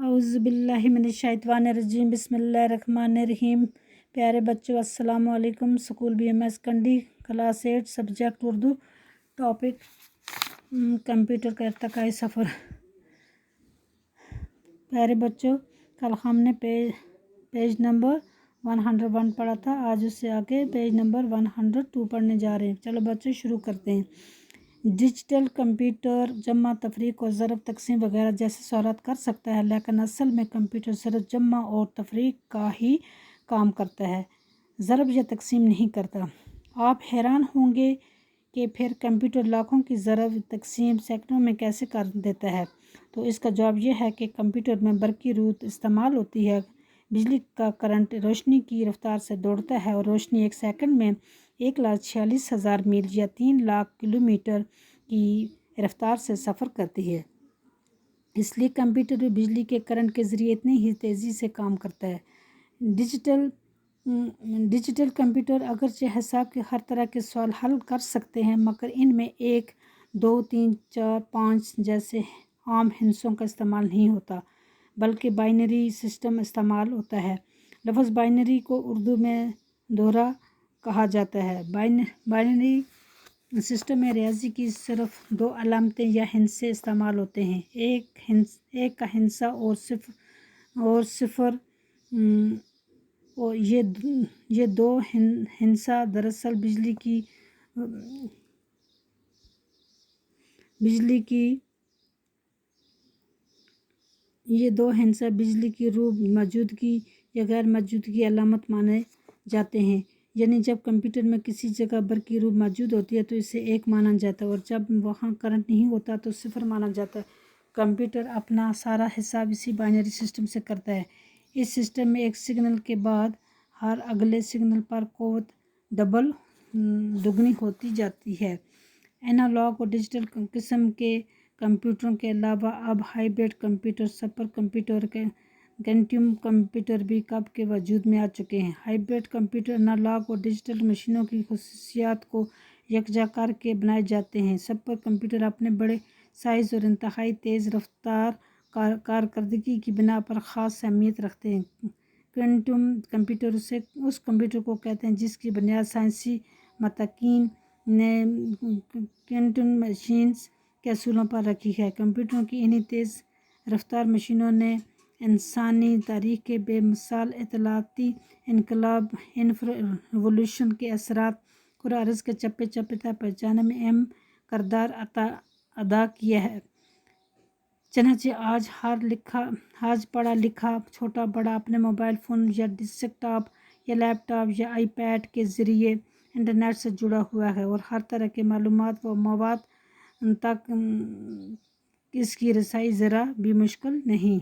औज़ु बिल्लाहि मिनश्शैतानिर्रजीम बिस्मिल्लाहिर्रहमानिर्रहीम। प्यारे बच्चों अस्सलाम वालेकुम। स्कूल BMS कंडी class 8 subject Urdu topic computer का इर्तिकाई सफ़र। प्यारे बच्चों कल हमने पेज नंबर 101 पढ़ा था। आज उससे आगे पेज नंबर 102 पढ़ने जा रहे हैं। चलो बच्चों शुरू करते हैं। डिजिटल कंप्यूटर जमा तफरीक और ज़रब तकसीम वगैरह जैसे सवालात कर सकता है, लेकिन असल में कंप्यूटर सिर्फ जमा और तफरीक का ही काम करता है, ज़रब या तकसीम नहीं करता। आप हैरान होंगे कि फिर कंप्यूटर लाखों की ज़रब तकसीम सेकंडों में कैसे कर देता है। तो इसका जवाब यह है कि कंप्यूटर में बरक़ी रूह इस्तेमाल होती है। बिजली का करंट रोशनी की रफ्तार से दौड़ता है और रोशनी एक सेकंड में 1,46,000 मील या 3 लाख किलोमीटर की रफ्तार से सफ़र करती है। इसलिए कंप्यूटर भी बिजली के करंट के ज़रिए इतनी ही तेज़ी से काम करता है। डिजिटल कंप्यूटर अगरचे हिसाब के हर तरह के सवाल हल कर सकते हैं, मगर इनमें 1, 2, 3, 4, 5 जैसे आम हिस्सों का इस्तेमाल नहीं होता, बल्कि बाइनरी सिस्टम इस्तेमाल होता है। लफ्ज़ बाइनरी को उर्दू में दोहरा कहा जाता है। बाइनरी सिस्टम में रियाजी की सिर्फ 2 अलामतें या हिस्से इस्तेमाल होते हैं, एक का हिस्सा और सिफर। और ये दो हिस्सा दरअसल बिजली की रूह मौजूदगी या गैर मौजूदगी की अलामत माने जाते हैं। यानी जब कंप्यूटर में किसी जगह बरक़ी रूह मौजूद होती है तो इसे 1 माना जाता है, और जब वहाँ करंट नहीं होता तो 0 माना जाता है। कंप्यूटर अपना सारा हिसाब इसी बाइनरी सिस्टम से करता है। इस सिस्टम में एक सिग्नल के बाद हर अगले सिग्नल पर क़ुव्वत दुगनी होती जाती है। एनालॉग और डिजिटल किस्म के कंप्यूटरों के अलावा अब हाइब्रिड कंप्यूटर, सुपर कंप्यूटर के क्वांटम कंप्यूटर भी कब के वजूद में आ चुके हैं। हाइब्रिड कंप्यूटर एनालॉग और डिजिटल मशीनों की खुसूसियात को यकजा करके बनाए जाते हैं। सुपर कंप्यूटर अपने बड़े साइज़ और इंतहाई तेज़ रफ्तार कारकर्दगी की बिना पर ख़ास अहमियत रखते हैं। क्वांटम कंप्यूटर उस कंप्यूटर को कहते हैं जिसकी बुनियाद साइंसी महक़क़ीन ने क्वांटम मशीन्स के असूलों पर रखी है। कंप्यूटरों की इन्हीं तेज़ रफ्तार मशीनों ने इंसानी तारीख़ के बेमिसाल इत्तलाती इनकलाब रिवोल्यूशन के असरात कुराए अर्ज़ के चप्पे चप्पे तक पहुँचाने में अहम किरदार अदा किया है। चनाचे आज पढ़ा लिखा छोटा बड़ा अपने मोबाइल फ़ोन या डेस्कटॉप या लैपटॉप या आईपैड के ज़रिए इंटरनेट से जुड़ा हुआ है, और हर तरह के मालूमात व मवाद तक इसकी रसाई ज़रा भी मुश्किल नहीं।